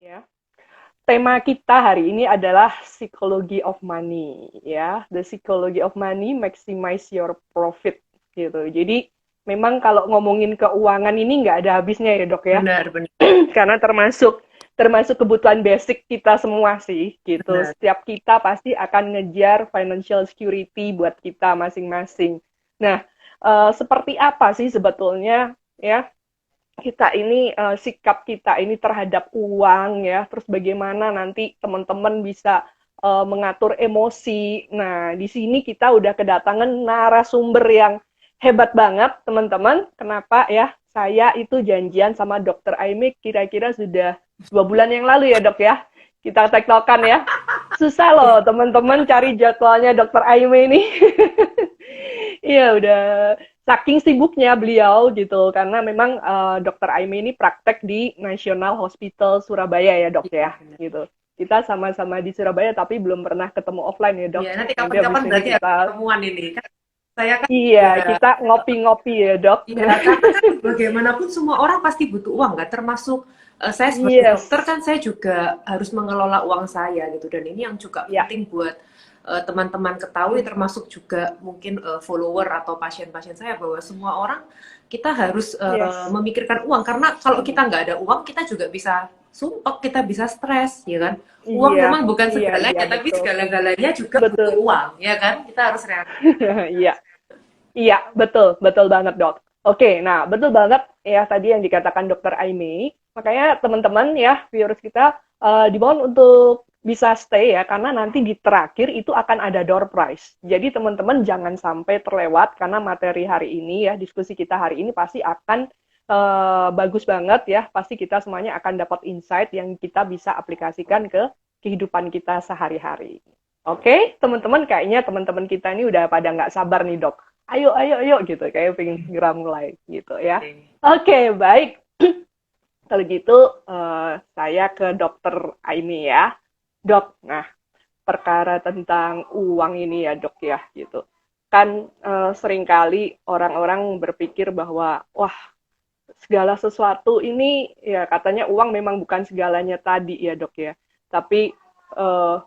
Ya. Tema kita hari ini adalah psychology of money, ya. The psychology of money maximize your profit, gitu. Jadi memang kalau ngomongin keuangan ini nggak ada habisnya ya dok ya, Benar, benar, karena termasuk termasuk kebutuhan basic kita semua sih, gitu. benar. Setiap kita pasti akan ngejar financial security buat kita masing-masing. Nah, seperti apa sih sebetulnya ya kita ini sikap kita ini terhadap uang ya, terus bagaimana nanti teman-teman bisa mengatur emosi. Nah, di sini kita udah kedatangan narasumber yang hebat banget, teman-teman. Kenapa ya? Saya itu janjian sama Dokter Aime kira-kira sudah 2 bulan yang lalu ya, Dok ya. Kita tektokan ya. Susah loh, teman-teman cari jadwalnya Dokter Aime ini. Iya, udah saking sibuknya beliau gitu karena memang Dokter Aimi ini praktek di National Hospital Surabaya ya dok Iya, ya benar. gitu. Kita sama-sama di Surabaya tapi belum pernah ketemu offline ya dok. Iya, nanti Nanti habis kapan-kapan ini berarti harus kita ketemuan ini. Kan saya kan iya juga, kita ngopi-ngopi ya dok. iya, karena kan bagaimanapun semua orang pasti butuh uang, kan? Termasuk saya sebagai dokter Yes, kan saya juga harus mengelola uang saya gitu. Dan ini yang juga ya. penting buat teman-teman ketahui, termasuk juga mungkin follower atau pasien-pasien saya, bahwa semua orang kita harus Yes. memikirkan uang, karena kalau kita nggak ada uang kita juga bisa sumpek, kita bisa stres, ya kan? Uang Iya, memang bukan iya, iya segalanya, tapi betul. segala-galanya juga Betul. butuh uang, ya kan? Kita harus realistis. Iya. Iya, betul, betul banget, Dok. Oke, nah betul banget ya tadi yang dikatakan Dokter Aimee. Makanya teman-teman ya, viewers kita dimohon untuk bisa stay ya, karena nanti di terakhir itu akan ada door prize. Jadi teman-teman jangan sampai terlewat, karena materi hari ini ya, diskusi kita hari ini pasti akan bagus banget ya. Pasti kita semuanya akan dapat insight yang kita bisa aplikasikan ke kehidupan kita sehari-hari. Oke, teman-teman kayaknya teman-teman kita ini udah pada nggak sabar nih, Dok. Ayo, ayo, ayo gitu. Kayak pengen segera mulai gitu ya. Oke, baik. Kalau gitu saya ke Dokter Aini ya. Dok, nah perkara tentang uang ini ya dok ya gitu. Kan seringkali orang-orang berpikir bahwa wah segala sesuatu ini ya katanya uang memang bukan segalanya tadi ya dok ya. Tapi eh,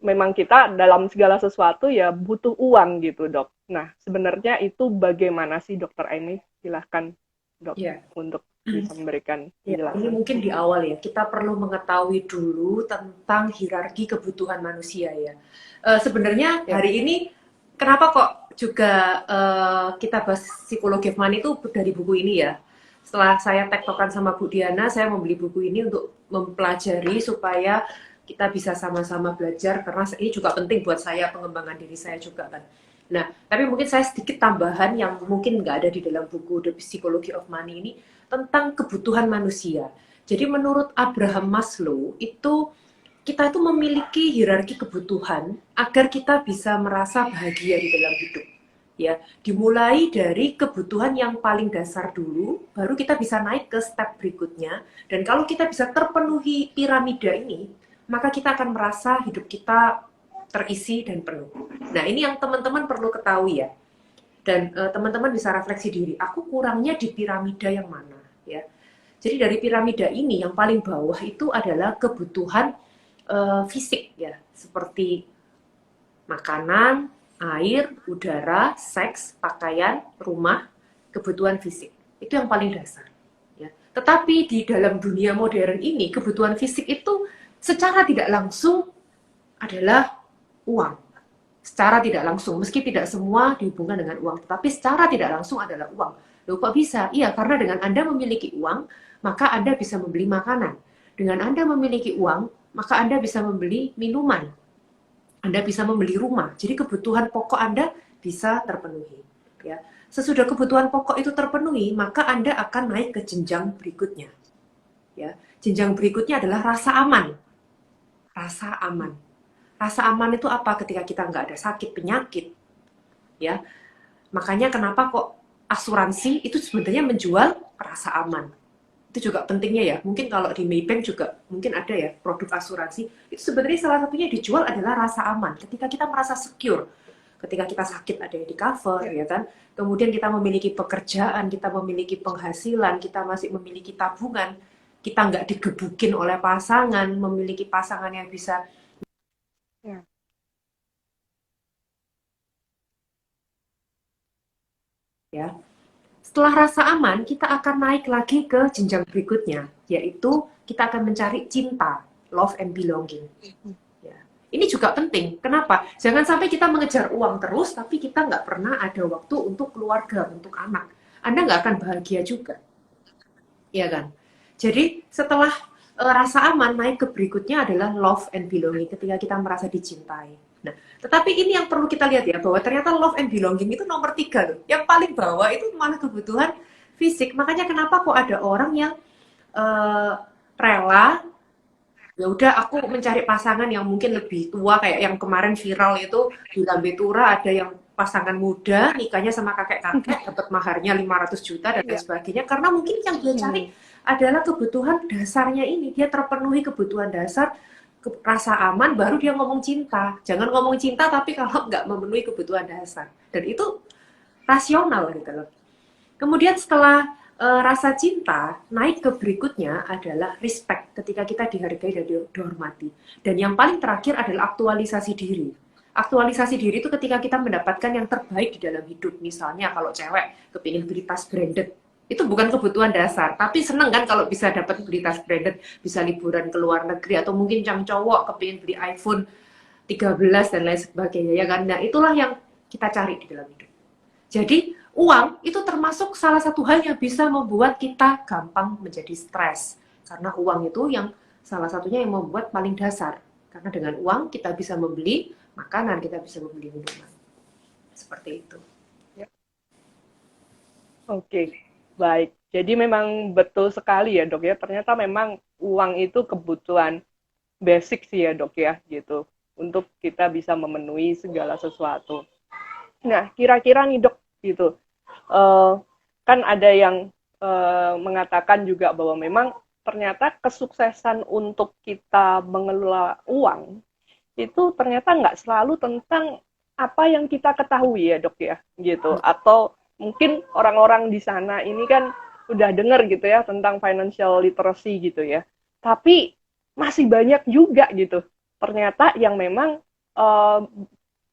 memang kita dalam segala sesuatu ya butuh uang gitu dok. Nah sebenarnya itu bagaimana sih dokter Aini? Silahkan dok Ya. untuk bisa memberikan Ya, ini penjelasan. mungkin di awal ya, kita perlu mengetahui dulu tentang hierarki kebutuhan manusia ya. Sebenarnya Ya, hari ini kenapa kok juga kita bahas psikologi of money itu dari buku ini ya. Setelah saya tektokan sama Bu Diana, saya membeli buku ini untuk mempelajari supaya kita bisa sama-sama belajar, karena ini juga penting buat saya, pengembangan diri saya juga kan. Nah, tapi mungkin saya sedikit tambahan yang mungkin nggak ada di dalam buku The Psychology of Money ini, tentang kebutuhan manusia. Jadi menurut Abraham Maslow itu kita itu memiliki hierarki kebutuhan agar kita bisa merasa bahagia di dalam hidup. Ya, dimulai dari kebutuhan yang paling dasar dulu, baru kita bisa naik ke step berikutnya. Dan kalau kita bisa terpenuhi piramida ini, maka kita akan merasa hidup kita terisi dan penuh. Nah, ini yang teman-teman perlu ketahui ya. Dan teman-teman bisa refleksi diri, aku kurangnya di piramida yang mana ya. Jadi dari piramida ini yang paling bawah itu adalah kebutuhan fisik ya, seperti makanan, air, udara, seks, pakaian, rumah, kebutuhan fisik. Itu yang paling dasar ya. Tetapi di dalam dunia modern ini kebutuhan fisik itu secara tidak langsung adalah uang. Secara tidak langsung, meski tidak semua dihubungkan dengan uang, tetapi secara tidak langsung adalah uang. Loh kok bisa? Iya, karena dengan Anda memiliki uang, maka Anda bisa membeli makanan. Dengan Anda memiliki uang, maka Anda bisa membeli minuman. Anda bisa membeli rumah. Jadi kebutuhan pokok Anda bisa terpenuhi. Ya. Sesudah kebutuhan pokok itu terpenuhi, maka Anda akan naik ke jenjang berikutnya. Ya. Jenjang berikutnya adalah rasa aman. Rasa aman. Rasa aman itu apa? Ketika kita nggak ada sakit penyakit, ya. Makanya kenapa kok asuransi itu sebenarnya menjual rasa aman. Itu juga pentingnya ya. Mungkin kalau di Maybank juga mungkin ada ya produk asuransi. Itu sebenarnya salah satunya dijual adalah rasa aman. Ketika kita merasa secure, ketika kita sakit ada yang di cover ya, ya kan. Kemudian kita memiliki pekerjaan, kita memiliki penghasilan, kita masih memiliki tabungan. kita nggak digebukin oleh pasangan, memiliki pasangan yang bisa Ya. ya. Setelah rasa aman, kita akan naik lagi ke jenjang berikutnya, yaitu kita akan mencari cinta, love and belonging. Ya. Ini juga penting. Kenapa? Jangan sampai kita mengejar uang terus, tapi kita nggak pernah ada waktu untuk keluarga, untuk anak. Anda nggak akan bahagia juga. Iya kan? Jadi setelah rasa aman, naik ke berikutnya adalah love and belonging, ketika kita merasa dicintai. Nah, tetapi ini yang perlu kita lihat ya, bahwa ternyata love and belonging itu nomor 3 loh. Yang paling bawah itu malah kebutuhan fisik. Makanya kenapa kok ada orang yang eh, rela, ya udah aku mencari pasangan yang mungkin lebih tua, kayak yang kemarin viral itu di Lambe Tura, ada yang pasangan muda nikahnya sama kakek-kakek dapat maharnya 500 juta dan lain Ya. sebagainya, karena mungkin yang dia cari adalah kebutuhan dasarnya, ini dia terpenuhi kebutuhan dasar, rasa aman, baru dia ngomong cinta. Jangan ngomong cinta tapi kalau nggak memenuhi kebutuhan dasar, dan itu rasional gitu loh. Kemudian setelah rasa cinta, naik ke berikutnya adalah respect, ketika kita dihargai dan dihormati. Dan yang paling terakhir adalah aktualisasi diri. Aktualisasi diri itu ketika kita mendapatkan yang terbaik di dalam hidup. Misalnya kalau cewek kepingin beli tas branded, itu bukan kebutuhan dasar, tapi seneng kan kalau bisa dapat beli tas branded, bisa liburan ke luar negeri, atau mungkin yang cowok kepingin beli iPhone 13 dan lain sebagainya, ya kan? Nah, itulah yang kita cari di dalam hidup. Jadi uang itu termasuk salah satu hal yang bisa membuat kita gampang menjadi stres. Karena uang itu yang salah satunya yang membuat paling dasar. Karena dengan uang kita bisa membeli makanan, kita bisa membeli minuman. Seperti itu. Ya. Oke, baik. Jadi memang betul sekali ya dok ya. Ternyata memang uang itu kebutuhan basic sih ya dok ya gitu. Untuk kita bisa memenuhi segala sesuatu. Nah, kira-kira nih dok gitu. eh, kan ada yang mengatakan juga bahwa memang ternyata kesuksesan untuk kita mengelola uang itu ternyata nggak selalu tentang apa yang kita ketahui ya dok ya gitu, atau mungkin orang-orang di sana ini kan udah dengar gitu ya tentang financial literacy gitu ya, tapi masih banyak juga gitu ternyata yang memang uh,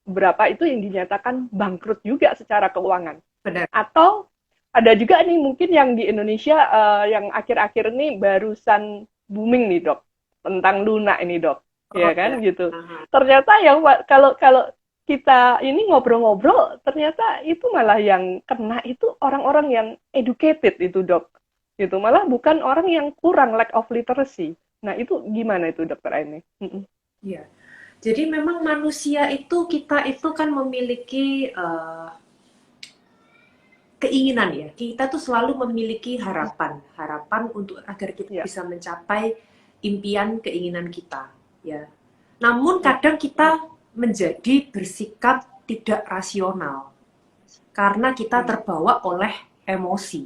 berapa itu yang dinyatakan bangkrut juga secara keuangan. Benar. Atau ada juga nih mungkin yang di Indonesia yang akhir-akhir ini barusan booming nih dok, tentang Luna ini dok, Oh ya ya. kan gitu. Aha. Ternyata yang kalau kalau kita ini ngobrol-ngobrol, ternyata itu malah yang kena itu orang-orang yang educated itu dok, gitu. Malah bukan orang yang kurang lack of literacy. Nah itu gimana itu dokter Aini? Iya. Jadi memang manusia itu, kita itu kan memiliki keinginan ya. Kita tuh selalu memiliki harapan, harapan untuk agar kita Ya, bisa mencapai impian keinginan kita, ya. Namun ya, kadang kita menjadi bersikap tidak rasional karena kita hmm, terbawa oleh emosi,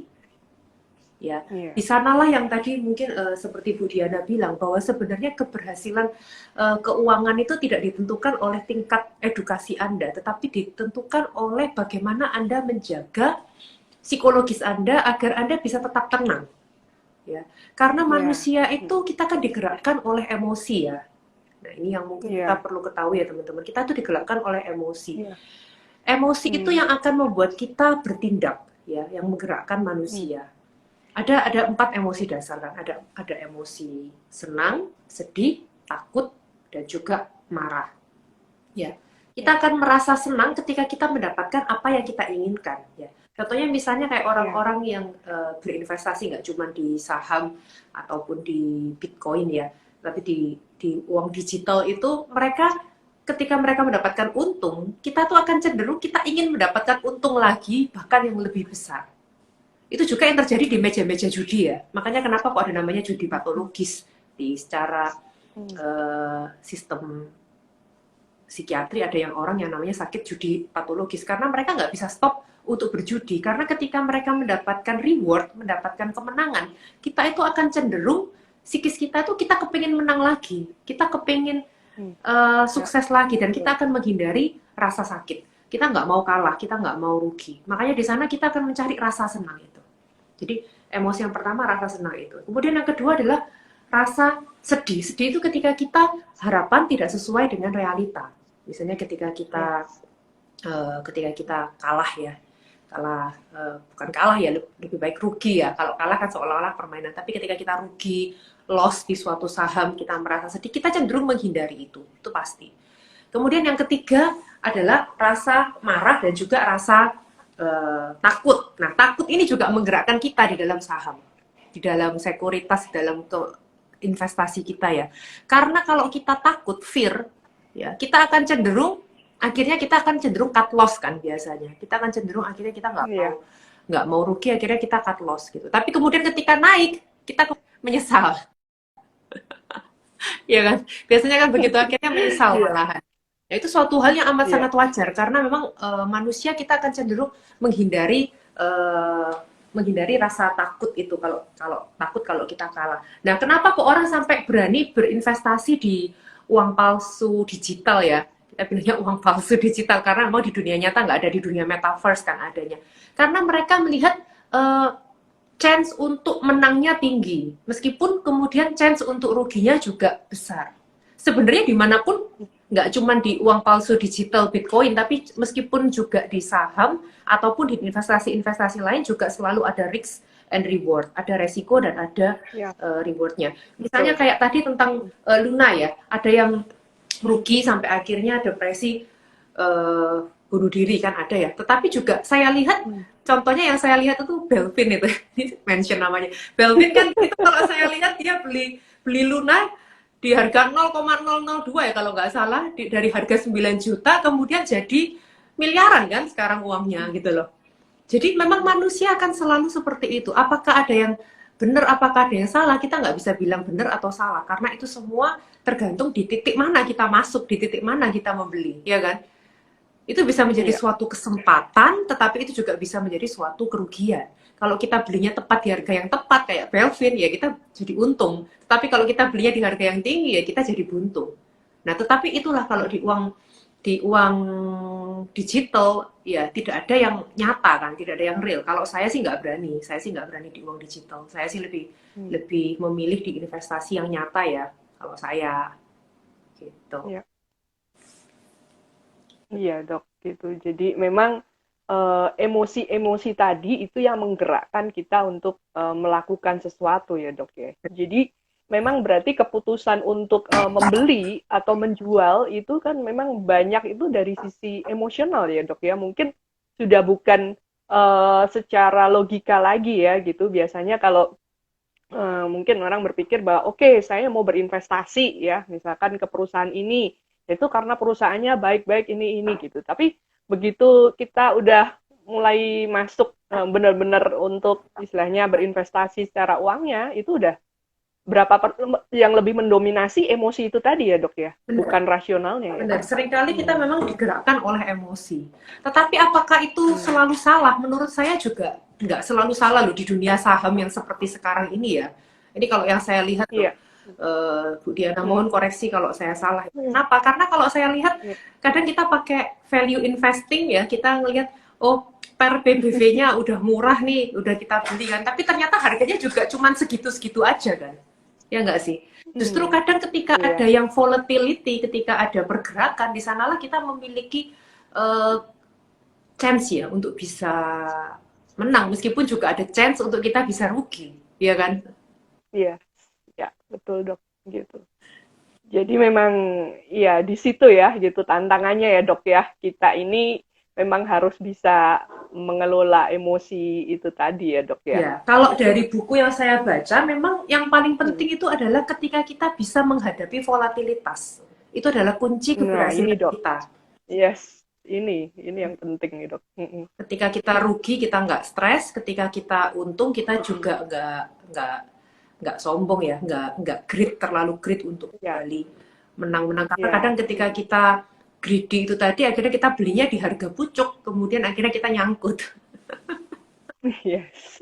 ya. Di iya, sanalah yang tadi mungkin seperti Bu Diana bilang, bahwa sebenarnya keberhasilan keuangan itu tidak ditentukan oleh tingkat edukasi Anda, tetapi ditentukan oleh bagaimana Anda menjaga psikologis Anda agar Anda bisa tetap tenang, ya. Karena ya, manusia itu kita kan digerakkan oleh emosi, ya. Nah, ini yang mungkin kita iya, perlu ketahui ya teman-teman. Kita tuh digerakkan oleh emosi. iya, Emosi itu hmm, yang akan membuat kita bertindak, ya, yang menggerakkan hmm, manusia. Ada 4 emosi dasar kan. Ada emosi senang, sedih, takut, dan juga marah. Ya, ya, kita akan merasa senang ketika kita mendapatkan apa yang kita inginkan. Ya, contohnya misalnya kayak ya, orang-orang yang berinvestasi nggak cuma di saham ataupun di Bitcoin, ya, tapi di uang digital itu, mereka ketika mereka mendapatkan untung, kita tuh akan cenderung kita ingin mendapatkan untung lagi, bahkan yang lebih besar. Itu juga yang terjadi di meja-meja judi, ya. Makanya kenapa kok ada namanya judi patologis di secara hmm, sistem psikiatri, ada yang orang yang namanya sakit judi patologis, karena mereka nggak bisa stop untuk berjudi, karena ketika mereka mendapatkan reward, mendapatkan kemenangan, kita itu akan cenderung, psikis kita tuh kita kepingin menang lagi, kita kepingin hmm, ya, sukses lagi, dan kita betul, akan menghindari rasa sakit, kita nggak mau kalah, kita nggak mau rugi, makanya di sana kita akan mencari rasa senang itu. Jadi Emosi yang pertama rasa senang itu. Kemudian yang kedua adalah rasa sedih. Sedih itu ketika kita harapan tidak sesuai dengan realita. Misalnya Ya, ketika kita kalah ya, bukan kalah ya, lebih baik rugi ya. Kalau kalah kan seolah-olah permainan, tapi ketika kita rugi, loss di suatu saham, kita merasa sedih, kita cenderung menghindari itu pasti. Kemudian yang ketiga adalah rasa marah dan juga rasa takut. Nah, takut ini juga menggerakkan kita di dalam saham, di dalam sekuritas, di dalam investasi kita ya. Karena kalau kita takut, fear, ya kita akan cenderung akhirnya kita akan cenderung cut loss kan biasanya. Kita akan cenderung akhirnya kita iya, nggak mau rugi, akhirnya kita cut loss gitu. Tapi kemudian ketika naik, kita menyesal, ya kan? Biasanya kan begitu akhirnya menyesal iya, malahan. Ya, itu suatu hal yang amat iya, sangat wajar karena memang manusia kita akan cenderung menghindari menghindari rasa takut itu kalau kalau takut kalau kita kalah. Nah, kenapa kok orang sampai berani berinvestasi di uang palsu digital ya? Kita bilangnya uang palsu digital karena memang di dunia nyata nggak ada, di dunia metaverse kan adanya. Karena mereka melihat eh, chance untuk menangnya tinggi, meskipun kemudian chance untuk ruginya juga besar. Sebenarnya dimanapun, nggak cuma di uang palsu digital Bitcoin, tapi meskipun juga di saham ataupun di investasi-investasi lain juga selalu ada risk and reward, ada resiko dan ada iya, rewardnya. Misalnya betul. kayak tadi tentang Luna ya, ada yang rugi sampai akhirnya depresi, bunuh diri kan ada ya. Tetapi juga saya lihat Hmm. contohnya yang saya lihat itu Belvin itu mention namanya. Belvin kan itu kalau saya lihat dia beli beli Luna di harga 0,002 ya kalau nggak salah dari harga 9 juta kemudian jadi miliaran kan sekarang uangnya gitu loh. Jadi memang manusia akan selalu seperti itu. Apakah ada yang benar, apakah ada yang salah? Kita nggak bisa bilang benar atau salah karena itu semua tergantung di titik mana kita masuk, di titik mana kita membeli, ya kan? Itu bisa menjadi Iya, suatu kesempatan, tetapi itu juga bisa menjadi suatu kerugian. Kalau kita belinya tepat di harga yang tepat, kayak Belvin, ya kita jadi untung. Tetapi kalau kita belinya di harga yang tinggi, ya kita jadi buntung. Nah, tetapi itulah kalau di uang digital, ya tidak ada yang nyata kan, tidak ada yang real. Kalau saya sih nggak berani di uang digital. Saya sih lebih hmm, lebih memilih di investasi yang nyata ya, kalau saya gitu. iya, iya dok, gitu. Jadi memang emosi-emosi tadi itu yang menggerakkan kita untuk melakukan sesuatu ya dok ya. Jadi memang berarti keputusan untuk membeli atau menjual itu kan memang banyak itu dari sisi emosional ya dok ya. Mungkin sudah bukan secara logika lagi ya gitu. Biasanya kalau mungkin orang berpikir bahwa oke, okay, saya mau berinvestasi ya, misalkan ke perusahaan ini, itu karena perusahaannya baik-baik ini gitu. Tapi begitu kita udah mulai masuk benar-benar untuk istilahnya berinvestasi secara uangnya, itu udah yang lebih mendominasi emosi itu tadi ya dok ya, Benar. bukan rasionalnya ya. Benar, seringkali kita Hmm. memang digerakkan oleh emosi. Tetapi apakah itu Hmm. selalu salah? Menurut saya juga nggak selalu salah loh di dunia saham yang seperti sekarang ini ya. Ini kalau yang saya lihat loh, Iya. Bu Diana Hmm. mohon koreksi kalau saya salah. Hmm. Kenapa? Karena kalau saya lihat Iya. kadang kita pakai value investing ya, kita ngelihat oh per PBV-nya udah murah nih, udah kita beli kan. Tapi ternyata harganya juga cuman segitu-segitu aja kan. Ya nggak sih? Justru Hmm. kadang ketika ada Iya. yang volatility, ketika ada pergerakan, di sanalah kita memiliki uh, chance ya untuk bisa menang, meskipun juga ada chance untuk kita bisa rugi, ya kan? Iya. Ya, betul dok, gitu. Jadi memang ya di situ ya gitu tantangannya ya dok ya. Kita ini memang harus bisa mengelola emosi itu tadi ya dok ya. Ya, kalau Gitu. dari buku yang saya baca, memang yang paling Hmm. penting itu adalah ketika kita bisa menghadapi volatilitas. Itu adalah kunci Nah ini keberhasilan dok, kita. yes, ini yang penting nih dok. Mm-mm. Ketika kita rugi, kita nggak stres. Ketika kita untung, kita Mm-mm. juga nggak sombong ya, nggak greed, terlalu greed untuk Ya, kembali menang-menang. Karena ya, kadang ketika kita greedy itu tadi, akhirnya kita belinya di harga pucuk, kemudian akhirnya kita nyangkut. yes.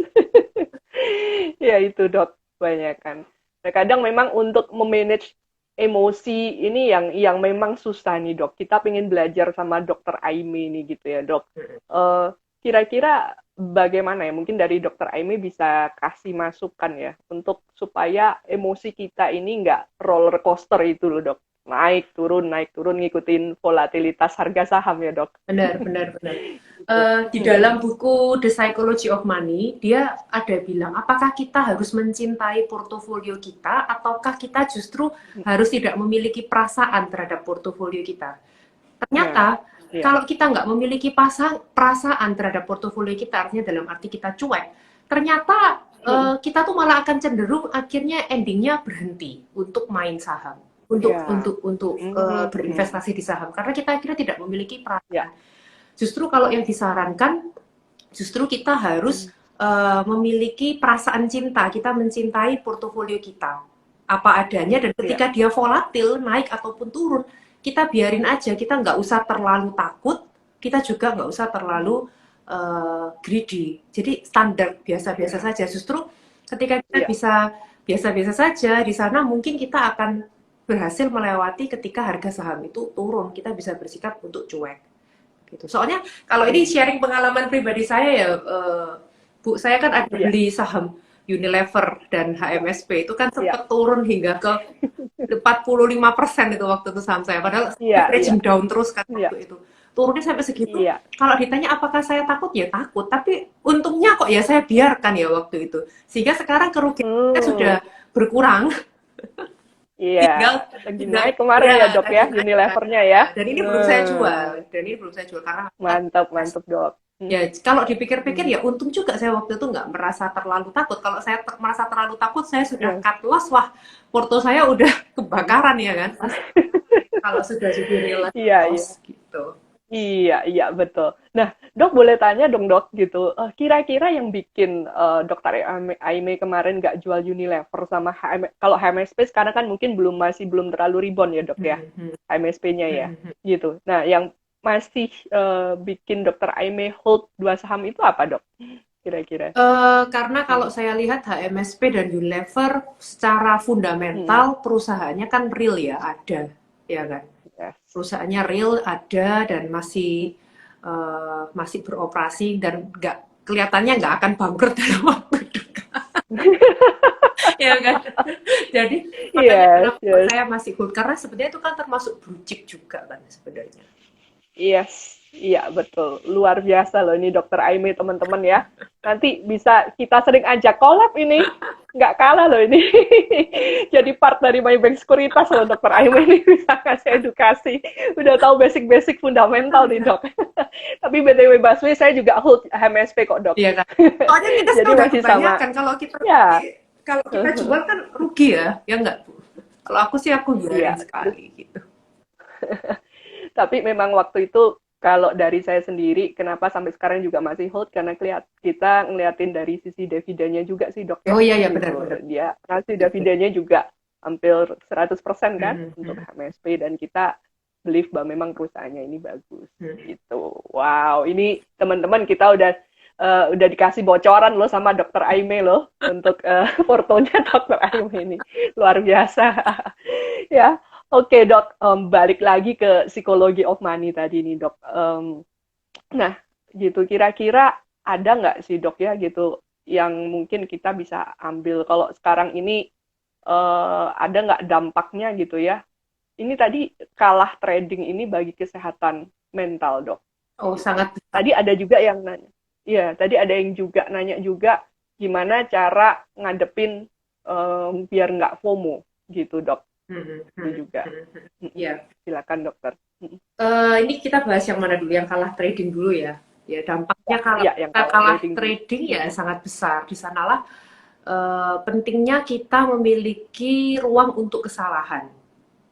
Ya itu dok, banyak kan. Terkadang memang untuk memanage emosi ini yang memang susah nih dok. Kita pengen belajar sama dokter Aimi nih gitu ya dok. Eh, kira-kira bagaimana ya? Mungkin dari Dokter Aimee bisa kasih masukan ya untuk supaya emosi kita ini nggak roller coaster itu loh dok. Naik turun ngikutin volatilitas harga saham ya dok. Benar, benar, benar. Gitu. Di dalam buku The Psychology of Money, dia ada bilang, apakah kita harus mencintai portofolio kita, ataukah kita justru harus tidak memiliki perasaan terhadap portofolio kita. Nah, Ternyata, ya, kalau kita nggak memiliki perasaan terhadap portofolio kita, artinya dalam arti kita cuek, ternyata kita tuh malah akan cenderung akhirnya endingnya berhenti untuk main saham, ya, untuk berinvestasi di saham, karena kita akhirnya tidak memiliki ya, perasaan. Justru kalau yang disarankan, justru kita harus memiliki perasaan cinta. Kita mencintai portofolio kita apa adanya, dan ya, ketika dia volatil, naik ataupun turun, kita biarin aja. Kita nggak usah terlalu takut, kita juga nggak usah terlalu greedy. Jadi standar biasa-biasa ya, saja. Justru ketika kita ya. bisa biasa-biasa saja, di sana mungkin kita akan berhasil melewati ketika harga saham itu turun. Kita bisa bersikap untuk cuek gitu. Soalnya kalau ini Hmm, sharing pengalaman pribadi saya ya, Bu, saya kan ada iya, beli saham Unilever dan HMSP, itu kan iya, sempat turun hingga ke 45% itu waktu itu saham saya. Padahal iya, iya, averaging down terus kan iya, waktu itu. Turunnya sampai segitu. iya. Kalau ditanya apakah saya takut, ya takut. Tapi untungnya kok ya saya biarkan ya waktu itu. Sehingga sekarang kerugian saya sudah Hmm, berkurang. iya. tinggal Lagi tinggal naik kemarin ya ya dok ya lagi naik kan. Unilevernya ya. Nah, dan ini belum saya jual. Hmm, Dan ini belum saya jual karena mantap, mantap dok. Hmm, ya, kalau dipikir-pikir hmm, ya untung juga saya waktu itu nggak merasa terlalu takut. Kalau saya merasa terlalu takut, saya sudah iya. cut loss, wah, porto saya udah kebakaran ya kan. Kalau sudah jadi real Iya, iya. loss gitu. Iya, iya, betul. Nah, dok boleh tanya dong dok gitu, kira-kira yang bikin dokter Aime kemarin nggak jual Unilever sama kalau HMSP sekarang kan mungkin masih belum terlalu rebound ya dok ya, Hmm, hmm, HMSP-nya ya, hmm, hmm. gitu. Nah, yang masih bikin dokter Aime hold dua saham itu apa dok? Kira-kira? Karena kalau Hmm. saya lihat HMSP dan Unilever secara Hmm. fundamental perusahaannya kan real ya, ada, ya kan. Yes. Perusahaannya real, ada, dan masih beroperasi, dan nggak kelihatannya nggak akan bangkrut dalam waktu dekat. Ya kan. Jadi makanya Yes, kenapa yes. saya masih hold, karena sebenarnya itu kan termasuk blue chip juga kan sebenarnya. Yes, iya betul. Luar biasa loh ini Dokter Aime teman-teman ya. Nanti bisa kita sering ajak collab ini. Nggak kalah loh ini. Jadi part dari Maybank Sekuritas loh Dokter Aime ini bisa kasih edukasi. Udah tahu basic-basic fundamental nih dok. Tapi BTW Baswi saya juga hold HMSP kok dok. Iya kan. Soalnya kita Jadi sudah masih sama. kebanyakan, Ya, kalau kita jual kan rugi ya nggak Bu? Kalau aku sih aku biarin iya. sekali gitu. Tapi memang waktu itu kalau dari saya sendiri, kenapa sampai sekarang juga masih hold karena kita ngeliatin dari sisi dividennya juga sih dok Oh ya, iya ya, gitu. benar-benar. Dia ngasih dividennya juga hampir 100% kan Hmm, untuk hmm, HMSP dan kita believe bahwa memang perusahaannya ini bagus hmm. gitu. Wow, ini teman-teman kita udah dikasih bocoran loh sama Dokter Aime loh untuk portonya Dokter Aime ini luar biasa ya. Oke dok, balik lagi ke psikologi of money tadi nih dok. Nah, gitu kira-kira ada nggak sih dok ya gitu yang mungkin kita bisa ambil kalau sekarang ini ada nggak dampaknya gitu ya? Ini tadi kalah trading ini bagi kesehatan mental dok. Oh Gitu. sangat besar. Tadi ada juga yang nanya, iya tadi ada yang juga nanya juga gimana cara ngadepin biar nggak FOMO gitu dok. Hmm, Itu hmm, juga. hmm, hmm. Ya, Silakan dokter. ini kita bahas yang mana dulu? Yang kalah trading dulu ya. Ya, dampaknya kalau Iya, yang kita kalah kalah trading dulu. trading ya sangat besar. Di sanalah pentingnya kita memiliki ruang untuk kesalahan.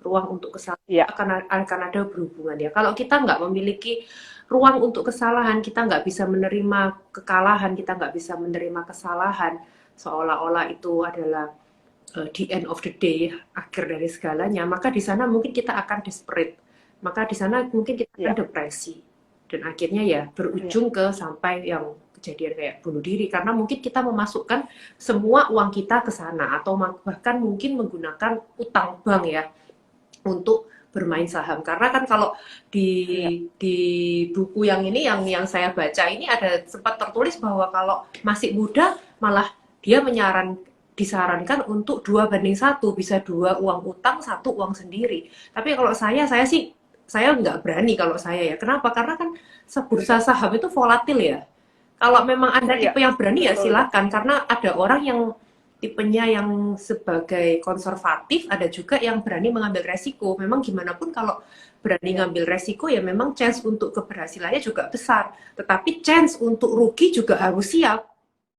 Ruang untuk kesalahan Iya, akan ada berhubungan ya. Kalau kita nggak memiliki ruang untuk kesalahan, kita nggak bisa menerima kekalahan, kita nggak bisa menerima kesalahan, seolah-olah itu adalah the end of the day, akhir dari segalanya, maka di sana mungkin kita akan desperate, maka di sana mungkin kita akan iya, depresi, dan akhirnya ya iya, berujung ke sampai yang kejadian kayak bunuh diri, karena mungkin kita memasukkan semua uang kita ke sana, atau bahkan mungkin menggunakan utang bank ya untuk bermain saham. Karena kan kalau di Iya, di buku yang ini yang saya baca ini ada sempat tertulis bahwa kalau masih muda malah dia disarankan untuk 2 banding 1, bisa 2 uang utang 1 uang sendiri. Tapi kalau saya sih saya nggak berani kalau saya ya. Kenapa? Karena kan bursa saham itu volatil ya. Kalau memang Anda iya, tipe yang berani ya betul, silakan, karena ada orang yang tipenya yang sebagai konservatif, ada juga yang berani mengambil resiko. Memang gimana pun kalau berani iya, ngambil resiko ya memang chance untuk keberhasilannya juga besar. Tetapi chance untuk rugi juga harus siap.